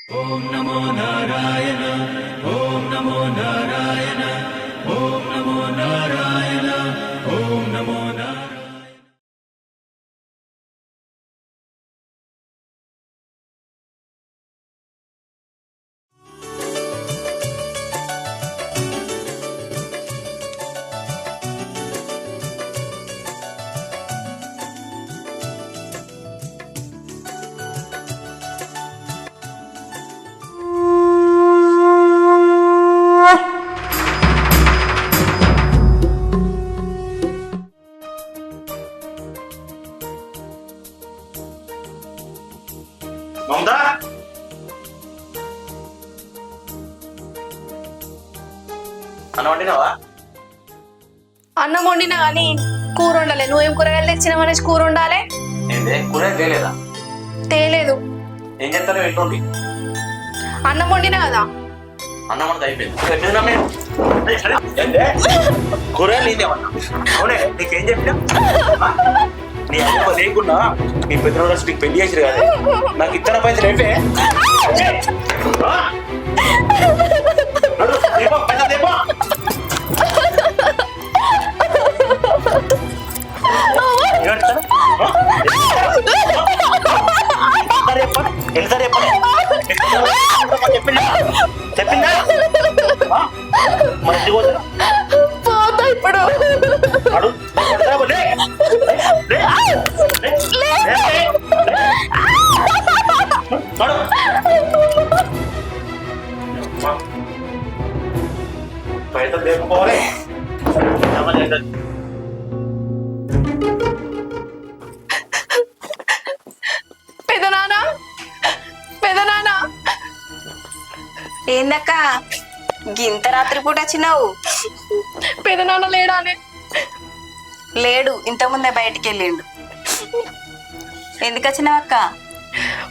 ఓం నమో నారాయణ ఓం నమో నారాయణ ఓం నమో నారాయణ ఓం నమో నారాయణ. మమతా అన్న వండినావా? అన్నం వండినా కానీ కూర వండాలి. నువ్వేం కూరగాయలు తెచ్చినావు అనేసి కూర వండాలి. ఏందే కూర తేలేదా? తేలేదు. ఏం చెప్తాను ఎట్లుండి అన్నం వండినా కదా. అన్నం వంట అయిపోయింది. కూరగాయలు నీదేమన్నా? అవునే నీకేం చెప్పినా నీ అమ్మ లేకున్నా నీ పెద్ద నీకు పెళ్లి చేసిరు కదా, నాకు ఇతర పైసలు అయితే చెప్పిందా మంచి పోతా ఇప్పుడు. అడు పైసలు లేకపోవాలి. పెదనాన్న, పెదనాన్న. ఏందక్క గింత రాత్రి పూట వచ్చినావు? పెదనాన్న లేడానే? లేడు, ఇంతకుముందే బయటికి వెళ్ళిండు. ఎందుకు వచ్చినావు అక్క?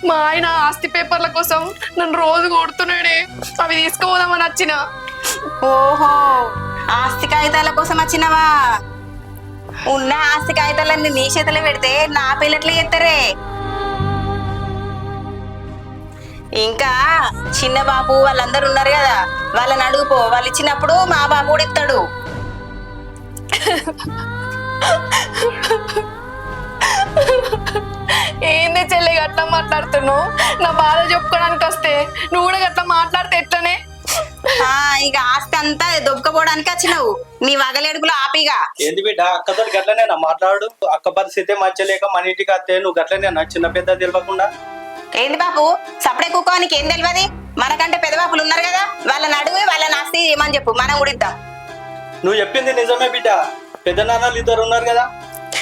మా ఆయన ఆస్తి పేపర్ల కోసం నన్ను రోజు కొడుతున్నాడే, అవి తీసుకుపోదామని వచ్చిన. ఓహో, ఆస్తి కాగితాల కోసం వచ్చినావా? ఉన్న ఆస్తి కాగితాలన్నీ నీ చేతిలో పెడితే నా పిల్లట్లు చేస్తారే. ఇంకా చిన్న బాబు వాళ్ళందరూ ఉన్నారు కదా, వాళ్ళని అడుగుపో. వాళ్ళు ఇచ్చినప్పుడు మా బాబు కూడా ఇస్తాడు. ఏందే చెల్లె గట్లా మాట్లాడుతున్నావు? నా బాధ చెప్పుకోవడానికి వస్తే నువ్వు కూడా గట్లా మాట్లాడితే ఎట్లనే? ఇక ఆస్తి అంతా దొబ్బకపోవడానికి వచ్చినావు. నీ వగలేడుపులు ఆపిగా. ఏంది బిడ్డ, అక్కతో గట్లనే మాట్లాడు. అక్క పరిస్థితి మంచి లేక మన ఇంటికి అత్తే నువ్వు గట్లనే చిన్న పెద్ద తెలియకుండా. ఏంది బాబు సపడే కుక్కోనికి ఏం తెలియదు? మనకంటే పెద్ద బాపులు ఉన్నారు కదా, వాళ్ళని అడుగు, వాళ్ళని ఆస్తి ఏమని చెప్పు, మనం కూడా ఇద్దాం. నువ్వు చెప్పింది నిజమే బిడ్డ. పెద్ద నాన్నలు ఇద్దరు ఉన్నారు కదా,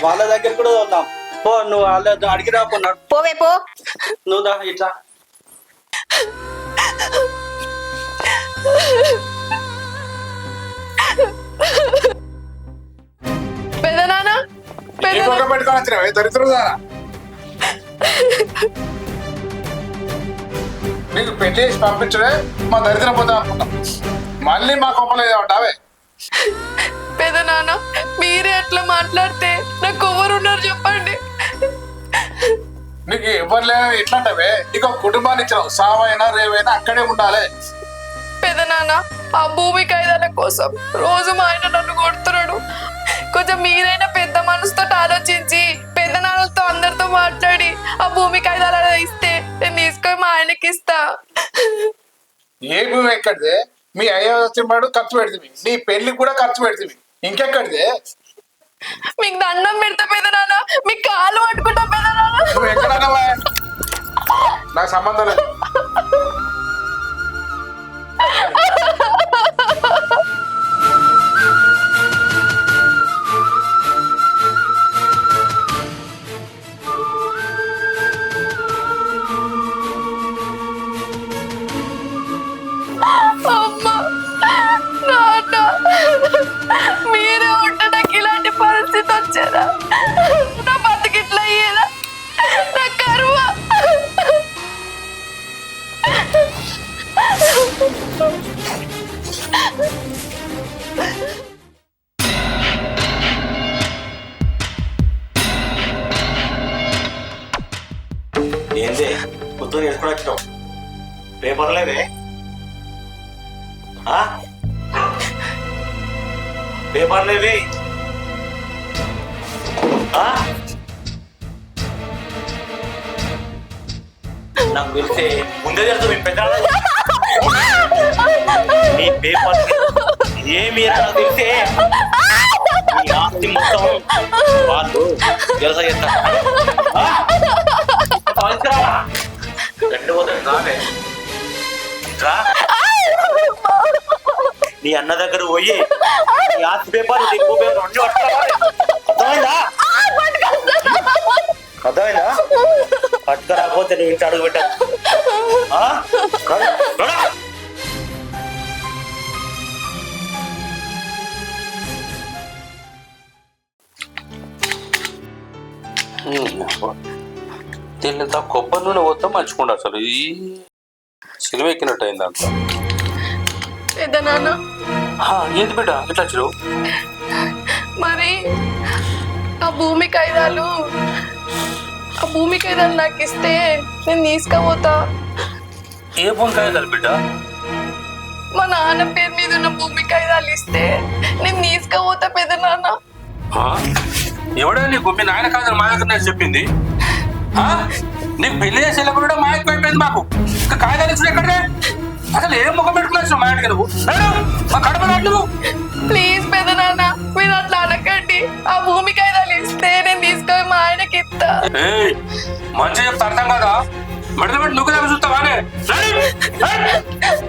వాళ్ళ దగ్గర కూడా ఉందాం. పో, నువ్వు వాళ్ళ అడిగి రాకున్నాడు. పోవే పో. నువ్వు దా ఇట్లా. పెదనాన్న, పెట్టుకొని వచ్చినావే దరిద్రుదా? నీకు పెట్టేసి పంపించడే మా దరిద్రం పోతా అనుకుంటాం. మళ్ళీ మా కొమ్మలేదు ఉంటావే. పెదనాన్న, మీరే అట్లా మాట్లాడితే నాకు ఎవరు ఉన్నారు చెప్పండి? నీకు ఎవరు లేని ఎట్లా అంటావే? నీకు ఒక కుటుంబాన్ని ఇచ్చినావు, సావైనా రేవైనా అక్కడే ఉండాలి. పెదనాన్న, ఆ భూమి కాయిదాల కోసం రోజు మా ఆయన నన్ను కొడుతున్నాడు. కొంచెం మీరైనా పెద్ద మనసుతో ఆలోచించి పెద్దనాన్నలతో అందరితో మాట్లాడి ఆ భూమి కాయిదాలు ఇస్తే నేను తీసుకొని మా ఆయనకి ఇస్తా. ఏ భూమి ఎక్కడిదే? మీ అయ్య వచ్చినప్పుడు ఖర్చు పెడుతుంది, నీ పెళ్లికి కూడా ఖర్చు పెడుతుంది. ఇంకెక్కడిదే? మీకు దండం పెడతా పెదనాన్న, మీకు కాలు పట్టుకుంటా పెదనాన్న. నువ్వు ఎక్కడన్నావా? నాకు సంబంధం లేదు. అమ్మా, నాన్న, మీరే ఉంటే నాకు ఇలాంటి పరిస్థితి వచ్చేదా? నా బతికిట్లా అయ్యేదా? నా కరువ. ఏంది పొద్దున్న వేసుకుని వచ్చినావు? పేపర్లేవే పేపర్లేవి నాకు తెలిసే ముందే తెలుసు మీ పెద్ద నీ పేపర్ ఏమి నాకు తెలిసే నీ ఆస్తి మొత్తం వాళ్ళు వ్యవసాయ రెండు పోతుంది నానే నీ అన్న దగ్గర పోయి నీ ఆస్తి పేపర్ నీ భూ పేపర్ అన్ని పట్టుకోవాలి అర్థమైందా అర్థమైందా పట్టుకురాకపోతే నువ్వు ఇంటి అడుగు పెట్టావు దీనింత కొబ్బరి నూనె పోతే మంచుకుండా అసలు ఈ సినిమా ఎక్కినట్టు అయింది అంత పెద్ద నాన్న ఏంది బిడ్డ ఇట్లా వచ్చినావు మరి ఆ భూమి కాయిదాలు నాకు ఇస్తే నేను తీసుకపోతా. ఏ భూమి కాగితాలు బిడ్డ? మా నాన్న పేరు మీద ఉన్న భూమి కాయిదాలు ఇస్తే నేను తీసుకపోతా పెద్ద నాన్న. ఎవడో నీకు మీ నాయన కాదని మా దగ్గర చెప్పింది. నీకు పెళ్లి చేసేలా కూడా మా ఎక్కువైపోయింది మాకు. ఇంకా కాగితాలు ఇచ్చిన ఎక్కడికే అసలు ఏం ముఖం పెట్టుకున్నా మా ఇంటికి నువ్వు మా కడప నువ్వు. ప్లీజ్ పెద్ద నాన్న మీరు అట్లా అనకండి. ఆ భూమి కాయిదాలు ఇస్తే నేను తీసుకొని మా ఆయనకి ఇస్తా. మంచిగా చెప్తా అర్థం కదా మెడలు పెట్టి నువ్వు దగ్గర చూస్తావానే.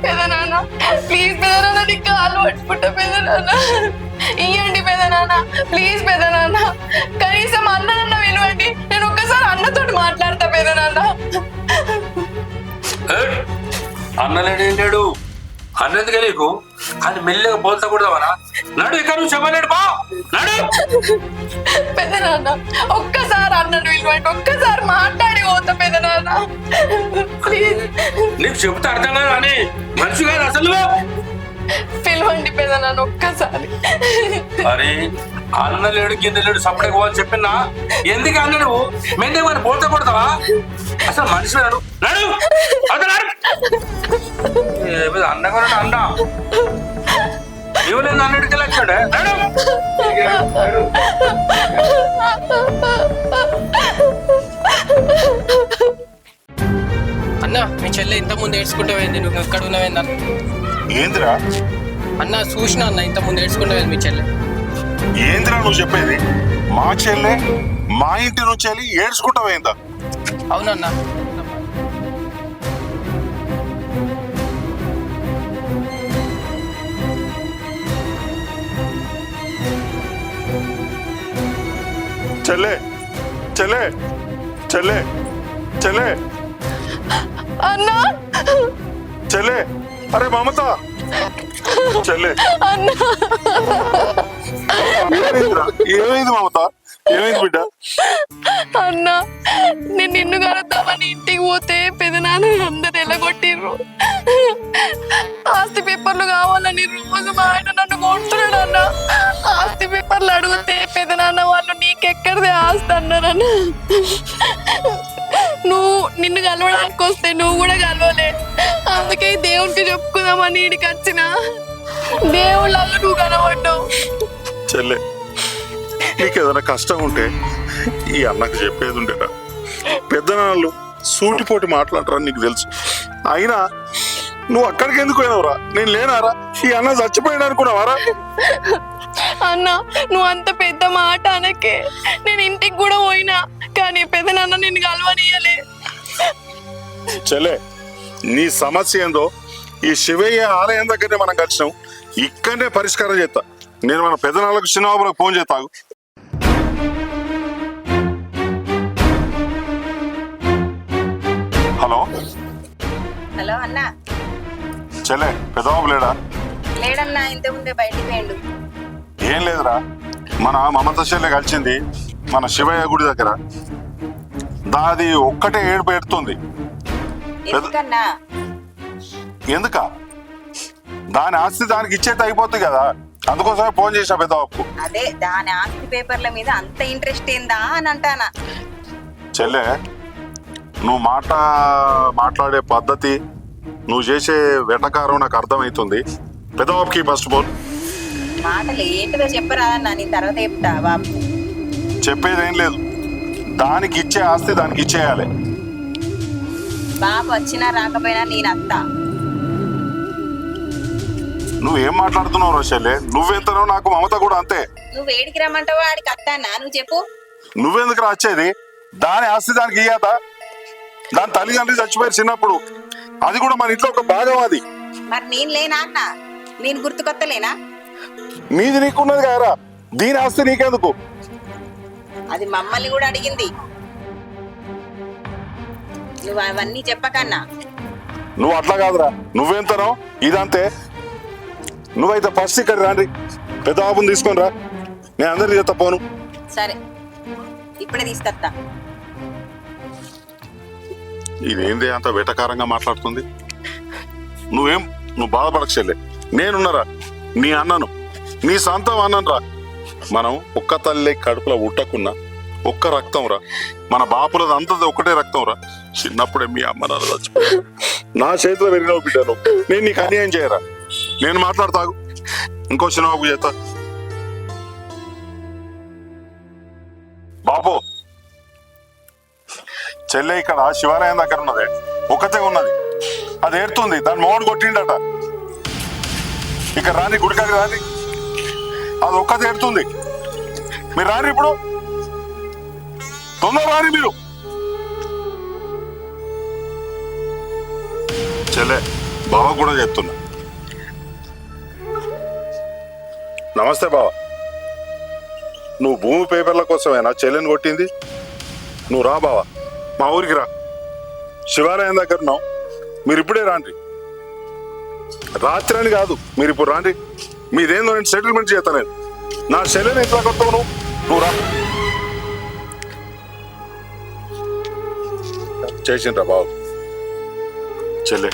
పెద్ద నాన్న ప్లీజ్ పెద్ద నాన్న నీకు కాళ్ళు పట్టుకుంటా పెద్ద నాన్న. ఇయ్యండి పెద్ద నాన్న ప్లీజ్ పెద్ద నాన్న. కనీసం అన్న విలువండి. నేను ఒక్కసారి అన్నతోటి మాట్లాడతా పెద్ద నాన్న. అన్నలేడు అన్నదిగా నీకు అది మెల్లగా బోల్తా కూడదావనా? నడు ఇక్కడ నువ్వు చెప్పలేడు బా నడు. పెద్ద నాన్న ఒక్కసారి అన్నను విలువండి. ఒక్కసారి మాట్లాడి పోతా పెద్ద నాన్న ప్లీజ్. నీకు చెప్తే అర్థం కాదు అని మనిషి కాదు అసలు. పిలవండి పెద్ద నాన్న ఒక్కసారి. అరే అన్న లేడు కింద లేడు సపరేట్ పోవాలని చెప్పినా ఎందుకు అన్న నువ్వు మెందే మరి బోల్తా కొడతావా? అసలు మనిషి నడు నడు అన్నగా అన్న ఇవ్వలేదు అన్నిటికీ వచ్చాడే నడు. అన్న మీ చెల్లె ఇంత ముందు ఏడ్చుకుంటూ పోయింది. నువ్వు ఎక్కడ ఉన్నావేందన్న? ఏందిరా అన్న చూసిన అన్న ఇంత ముందు ఏడ్చుకుంటూ పోయింది మీ చెల్లె. ఏందిరా నువ్వు చెప్పేది? మా చెల్లె మా ఇంటి నుంచి వెళ్ళి ఏడ్చుకుంటా పోయిందా? అవునన్నా. చెల్లె చెల్లె చెల్లె చెల్లె అన్నా చెల్లె అరే మమత చెల్లె ఏమైందిరా? ఏమైంది మమత? ఏమైంది బిడ్డ? అన్నా నేను నిన్ను కలుద్దామని ఇంటికి పోతే పెదనాన్న అందరు ఎల్లగొట్టిర్రు. ఆస్తి పేపర్లు కావాలని రోజు మా ఆయన నన్ను కొడుతున్నాడు అన్న. ఆస్తి పేపర్లు అడిగితే పెదనాన్న వాళ్ళు నీకెక్కడిదే ఆస్తి అన్నారన్న. నిన్ను కలవడానికి వస్తే నువ్వు కూడా కలవలే. అందుకే దేవునికి చెప్పుకుందామని ఇడికి వచ్చిన. దేవుళ్ళగా నువ్వు కనబడ్డావు. చెల్లె నీకు ఏదైనా కష్టం ఉంటే ఈ అన్నకు చెప్పేది ఉండేరా. పెద్దనాళ్ళు సూటిపోటి మాట్లాడరా నీకు తెలుసు. అయినా నువ్వు అక్కడికి ఎందుకు పోయినావురా? నేను లేనారా? ఈ అన్న చచ్చిపోయాడు అనుకున్నావారా? అన్న నువ్వు అంత పెద్ద మాట అనకే. నేను ఇంటికి కూడా పోయినా కానీ పెదనాన్న నిన్ను కలవనీయలే. చెల్లె నీ సమస్య ఏందో ఈ శివయ్య ఆలయం దగ్గరనే మనం కలిసినాం. ఇక్కడనే పరిష్కారం చేస్తా. నేను మన పెద్దనాళ్ళకు చిన్నబాబులకు ఫోన్ చేస్తాను. హలో హలో అన్న. చెల్లె పెద్దబాబు లేడా? లేడన్నా ఇంత ముందే బయటికి పోయిండు. ఏం లేదురా, మన మమత చెల్లె కలిసింది మన శివయ్య గుడి దగ్గర. దాది ఒక్కటే ఏడుపు ఎడుతుంది. ఎందుకన్నా? ఎందుక? దాని ఆస్తి దానికి ఇచ్చేది అయిపోతుంది కదా, అందుకోసమే ఫోన్ చేసా పెద్దబాబుకు. అదే దాని ఆస్తి పేపర్ల మీద అంత ఇంట్రెస్ట్ ఏందా అని అంటానా. చెల్లె నువ్వు మాట్లాడే పద్ధతి నువ్వు చేసే వెటకారం నాకు అర్థమవుతుంది. పెద్దబాబుకి ఫస్ట్ బోల్. మాటలు ఏంటిదో చెప్పరాదన్న, నేను తర్వాత చెప్తా బాబు. చెప్పేదేం లేదు, దానికి ఇచ్చే ఆస్తి దానికి ఇచ్చేయాలి. బాబు వచ్చినా రాకపోయినా నేను అత్త. నువ్వేం మాట్లాడుతున్నావు రోషల్లే? నువ్వెంతనో నాకు మమత కూడా అంతే. నువ్వు వేడికి రమ్మంటావో ఆడికి అత్తానా? నువ్వు చెప్పు. నువ్వెందుకు రాచేది? దాని ఆస్తి దానికి ఇయ్యాదా? దాని తల్లిదండ్రులు చచ్చిపోయారు చిన్నప్పుడు, అది కూడా మన ఇంట్లో ఒక భాగం. అది మరి నేను లేనా అన్న? నేను గుర్తుకొత్తలేనా? నీది నీకున్నది కారా, దీని ఆస్తి నీకెందుకు? అది మమ్మల్ని కూడా అడిగింది. నువ్వు అవన్నీ చెప్పకన్నా. నువ్వు అట్లా కాదురా, నువ్వెంతనో ఇదంతే. నువ్వైతే ఫస్ట్ ఇక్కడ రాండి, పెద్ద బాబుని తీసుకొని రా, నేను అందరికి చెప్తా పోను. సరే ఇప్పుడే తీసుకొస్తా. ఇదేంది అంత వెటకారంగా మాట్లాడుతుంది? నువ్వు బాధపడక చెల్లె, నేనున్నారా, నీ అన్నను, నీ సొంతం అన్నను రా. మనం ఒక్క తల్లి కడుపులో ఉట్టకున్నా ఒక్క రక్తం రా. మన బాపులది అంతది ఒకటే రక్తం రా. చిన్నప్పుడే మీ అమ్మ నాన్న చచ్చిపోయారు, నా చేతిలో పెరిగినావు బిడ్డను. నేను నీకు అన్యాయం చేయరా. నేను మాట్లాడతాగు, ఇంకో చిన్నబాబు చేస్తా. బాబు, చెల్లె ఇక్కడ శివాలయం దగ్గర ఉన్నదే, ఒకతే ఉన్నది, అది ఏడుతుంది. దాని మోహన్ కొట్టిండట. ఇక్కడ రాని, గుడికాకి రాని, అది ఒక్కతే ఏడుతుంది. మీరు రాని, ఇప్పుడు తొందర రాని మీరు. చెల్లె బావ కూడా చెప్తున్నా. నమస్తే బావ. నువ్వు భూమి పేపర్ల కోసమేనా చెల్లెని కొట్టింది? నువ్వు రా బావ, మా ఊరికి రా, శివాలయం దగ్గర ఉన్నావు. మీరు ఇప్పుడే రాండి, రాత్రి అని కాదు, మీరు ఇప్పుడు రాండి. మీదేందో నేను సెటిల్మెంట్ చేస్తా. నేను నా చెల్లెని ఎట్లా కొడతావు నువ్వు రా. చేసిండ్రా బాబు. చెల్లె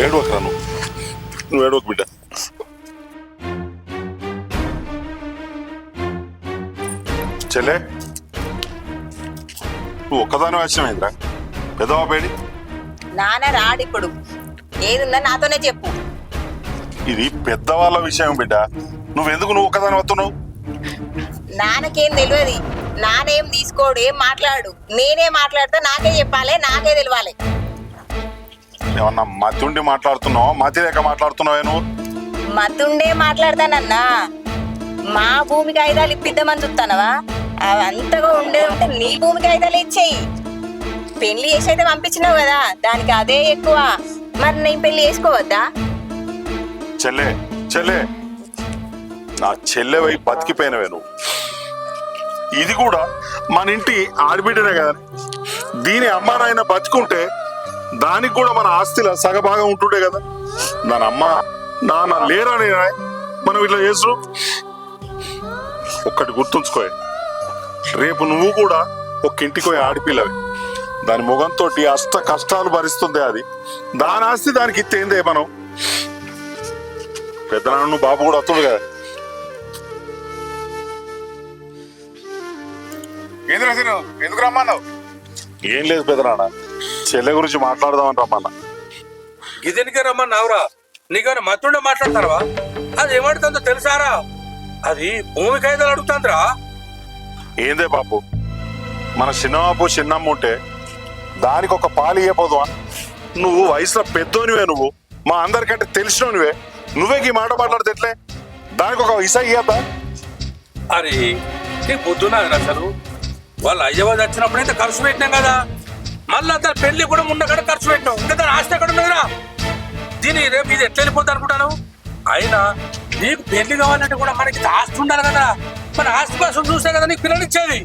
ఏడవకరా, నువ్వు ఏడవకు బిడ్డ. చెల్లె నువ్వు ఒక్కదాని వచ్చినమైందిరా, పెద్దబాబేడి నాన్న రాడిప్పుడు. ఏదుందా నాతోనే చెప్పు. ఇది పెద్దవాళ్ళ విషయం బిడ్డ, నువ్వు ఒక్కదాని వస్తున్నావు? నాన్నకేం తెలియదు, నానేం తీసుకోడు, ఏం మాట్లాడు. నేనే మాట్లాడితే నాకే చెప్పాలి, నాకే తెలియాలి. ఏమన్నా మతుండి మాట్లాడుతున్నావా, మతి లేక మాట్లాడుతున్నావే నువ్వు? మతుండే మాట్లాడతానన్నా. మా భూమి కాగితాలు ఇప్పిద్దామని చూస్తానవా? అవి అంతగా ఉండేది ఉంటే నీ భూమి కాగితాలు ఇచ్చేయి. పెళ్లి చేసి అయితే పంపించినావు కదా, దానికి అదే ఎక్కువ. మరి నేను పెళ్లి చేసుకోవద్దా? చెల్లె చెల్లె నా చెల్లెవై బతికిపోయినవే నువ్వు. ఇది కూడా మన ఇంటి ఆడబిడ్డనే కదా. దీని అమ్మ నాయన బతుకుంటే దానికి కూడా మన ఆస్తిలో సగభాగం ఉంటుండే కదా. దాని అమ్మ నాన్న లేరని మనం ఇట్లా చేసు. ఒక్కటి గుర్తుంచుకో, రేపు నువ్వు కూడా ఒక ఇంటికి పోయి ఆడిపిల్లవి. దాని మొగంతో అష్ట కష్టాలు భరిస్తుంది. అది దాని ఆస్తి దానికి ఇత్తేందే మనం. పెద్దనాన్న బాబు కూడా వస్తుంది కదా. ఎందుకు రమ్మన్నావు? ఏం లేదు పెద్దనాన్న, చెల్లె గురించి మాట్లాడదామని రమ్మన్నా. ఇదేనికే రమ్మన్నావురా? నీకేమైనా మత్తుండే మాట్లాడతారా? అది ఏమడుతుందో తెలుసారా? అది భూమి కాయిదాలు అడుగుతుందిరా. ఏందే బాబు, మన చిన్నబాబు చిన్నమ్మ ఉంటే దానికి ఒక పాలు ఇవ్వబోదువా? నువ్వు వయసులో పెద్దోనివే, నువ్వు మా అందరికంటే తెలిసినోనివే. నువ్వే ఈ మాట మాట్లాడితే ఎట్లే? దానికి ఒక ఇస ఇయ్యద్దా? అరే నీ పొద్దున్నది అసలు. వాళ్ళు అయ్యవాది వచ్చినప్పుడైతే ఖర్చు పెట్టినాం కదా, మళ్ళీ తన పెళ్లి కూడా ఉండగానే ఖర్చు పెట్టినాం. ఇంకా తన ఆస్తి ఎక్కడ ఉన్నదిరా? దీని రేపు ఇది ఎట్లా వెళ్ళిపోతా అనుకుంటాను. అయినా నీకు పెళ్లి కావాలంటే కూడా మనకి ఆస్తి ఉండాలి కదా. మన ఆస్తి కోసం చూస్తే కదా నీకు పిల్లలు ఇచ్చేది.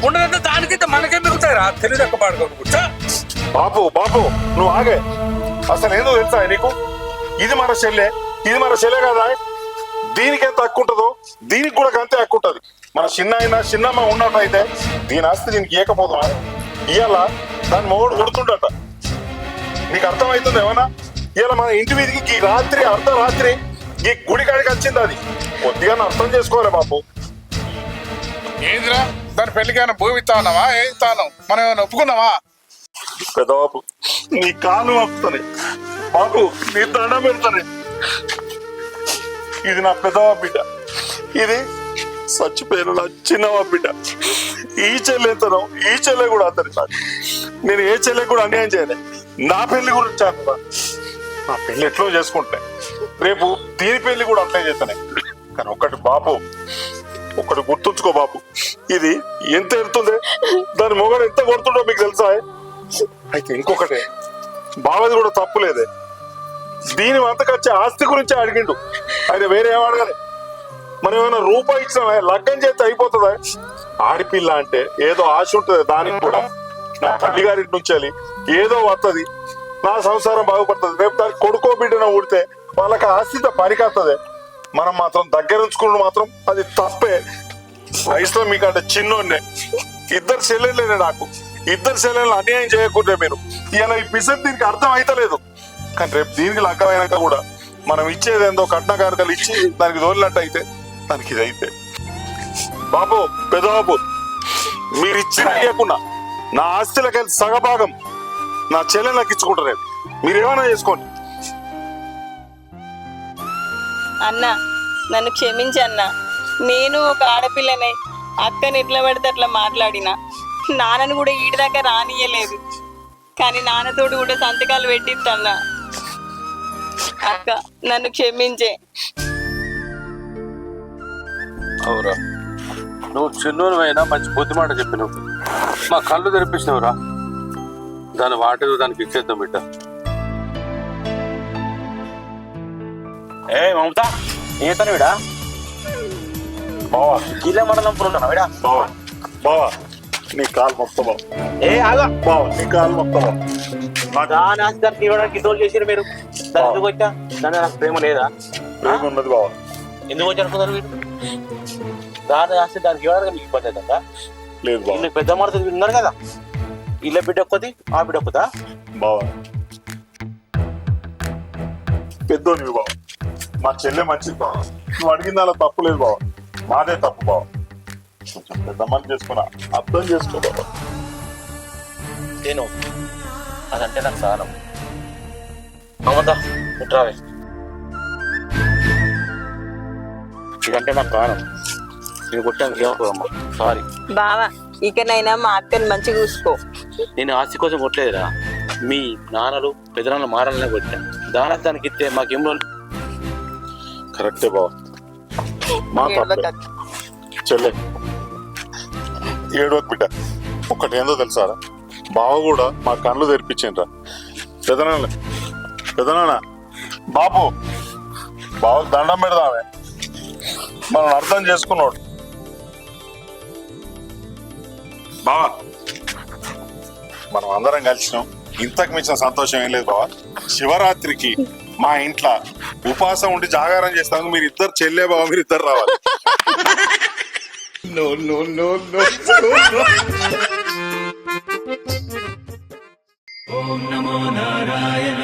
ఉండదంటే దానికైతే మనకేం మిగులుతాయి రా. తెలియదు ఎక్క పాడుకోకుండా. బాబు బాబు నువ్వు ఆగే. అసలు ఏదో తెలుసా నీకు? ఇది మన చెల్లె, ఇది మన చెల్లె కదా. దీనికి ఎంత హక్కు ఉంటుందో దీనికి కూడా అంతే హక్కు ఉంటుంది. మన చిన్న అయినా చిన్నమ్మ ఉన్నట్టయితే దీని ఆస్తి దీనికి ఇవ్వకపోతా ఇవాళ దాని మొగుడు కొడుతుండట. నీకు అర్థమవుతుంది ఏమన్నా? ఇవాళ మన ఇంటి మీదకి ఈ రాత్రి అర్ధరాత్రి ఈ గుడికాడికి వచ్చింది. అది కొద్దిగా అర్థం చేసుకోవాలి బాబు. ఏందిరా దాని పెళ్లికి ఏమైనా భూమి ఇస్తానవా? ఏం ఇస్తాను? మనం ఏమైనా ఒప్పుకున్నావా? పెద్దబాబు నీ కాలు ఆపుతాయి బాబు నీ దండం పెడతానే. ఇది నా పెద్దవ బిడ్డ, ఇది చచ్చిపోయిన నా చిన్నవ బిడ్డ. ఈ చెల్లె ఎంతనో ఈ చెల్లె కూడా అంతని సార్. నేను ఏ చెల్లె కూడా అన్యాయం చేయలే. నా పెళ్లి గురించి అంటున్నా. నా పెళ్లి ఎట్లో చేసుకుంటే రేపు దీని పెళ్లి కూడా అట్లే చేస్తానే. కానీ ఒకటి బాబు, ఒకటి గుర్తుంచుకో బాబు, ఇది ఎంత ఎడుతుందే దాని మొగడు ఎంత కొడుతుండో మీకు తెలుసా? అయితే ఇంకొకటే, బావది కూడా తప్పులేదే. దీని వంతకొచ్చే ఆస్తి గురించి అడిగిండు, ఆయన వేరే ఏం అడగలే. మనం ఏమైనా రూపాయి ఇచ్చినా లగ్గం చేస్తే అయిపోతుందా? ఆడిపిల్ల అంటే ఏదో ఆశ ఉంటుంది దానికి కూడా. నా తల్లి గారింటి నుంచి వెళ్ళి ఏదో వస్తుంది, నా సంసారం బాగుపడుతుంది. రేపు దానికి కొడుకో బిడ్డన ఊడితే వాళ్ళకి ఆస్తితో పనికొస్తుంది. మనం మాత్రం దగ్గర ఉంచుకుని మాత్రం అది తప్పే. వయసులో మీకంటే చిన్నోన్నే, ఇద్దరు చెల్లెళ్ళేనే నాకు. ఇద్దరు చెల్లెళ్ళు అన్యాయం చేయకుంటే మీరు ఇలా ఈ పిసర్ దీనికి అర్థం అయితలేదు. కానీ రేపు దీనికి లగ్గమైనాక కూడా మనం ఇచ్చేది ఏందో కట్న కారకాలు ఇచ్చి దానికి తోలినట్టు అయితే దానికి ఇది అయితే. బాబు, పెద్ద బాబు, మీరు ఇచ్చిన ఇవ్వకుండా నా ఆస్తిలోకి వెళ్ళి సగభాగం నా చెల్లెళ్ళకి ఇచ్చుకుంటారు. మీరేమైనా చేసుకోండి. అన్న నన్ను క్షమించి అన్న. నేను ఒక ఆడపిల్లనే, అక్కని ఎట్లా పడితే అట్లా మాట్లాడినా. నాన్నను కూడా ఈడి దాకా రానియలేదు, కానీ నాన్నతోటి కూడా సంతకాలు పెట్టిద్దన్న. అక్క నన్ను క్షమించే. అవురా, నువ్వు చిన్నోను అయినా మంచి బుద్ధి మాట చెప్పినావు. మా కళ్ళు తెరిపించినవురా. దాని వాటి దానికి ఇచ్చేద్దాం బిడ్డ. ఏ మమత, ఏతను విడా బావా, గిల్ల మండలం పురుంటున్నా విడా. బావా, బావా, నీ కాలు మొత్తం బావ. ఏ ఆగా బావా, నీ కాలు మొత్తం బావ. దాని ఆస్తి దానికి ఇవ్వడానికి తోలు చేసారు మీరు. దాని ఎందుకు వచ్చా? దాని నాకు ప్రేమ లేదా? ప్రేమ ఉన్నది బావా. ఎందుకు వచ్చి అనుకున్నారు మీరు? దాని ఆస్తి దానికి ఇవ్వడానికి మీకు ఇబ్బంది అవుతుందా? లేదు బావ. వీళ్ళు పెద్ద మాట ఉన్నారు కదా, వీళ్ళ బిడ్డ ఒక్కది ఆ బిడ్డ ఒక్కదా? బావా, పెద్దోనివి బావ. మా చెల్లె మంచిది బావ. నువ్వు అడిగింది అలా తప్పు లేదు బావ, మాదే తప్పు బావ. కొంచెం పెద్ద మని చేసుకున్నా అర్థం చేసుకో బావ. నేను అదంటే నాకు సహనం. మమత ఇట్రావే, ఇదంటే నాకు సహనం. నేను కొట్టాను ఏమవుతుందమ్మా, సారీ. బావా ఇకనైనా మా అక్కని మంచిగా చూసుకో. నేను ఆస్తి కోసం కొట్టలేదురా, మీ నాన్నలు పెద్దనాన్నలు మారాలనే కొట్టా. దానికి ఇస్తే మాకేం రోజులు. కరెక్టే బావ, మా తప్పే. చెల్లె ఏడవకు బిడ్డ. ఒక్కటేందో తెలుసారా, బావ కూడా మా కళ్ళు తెరిపించిండ్రా. పెదనాన్న బాబు, బావకు దండం పెడదామే. మనం అర్థం చేసుకున్నాడు బావా. మనం అందరం కలిసినాం, ఇంతకు మించిన సంతోషం ఏం లేదు బావా. శివరాత్రికి మా ఇంట్లో ఉపవాసం ఉండి జాగారం చేస్తాను. మీరు ఇద్దరు చెల్లె బావ, మీరు ఇద్దరు రావాలి. ఓం నమో నారాయణ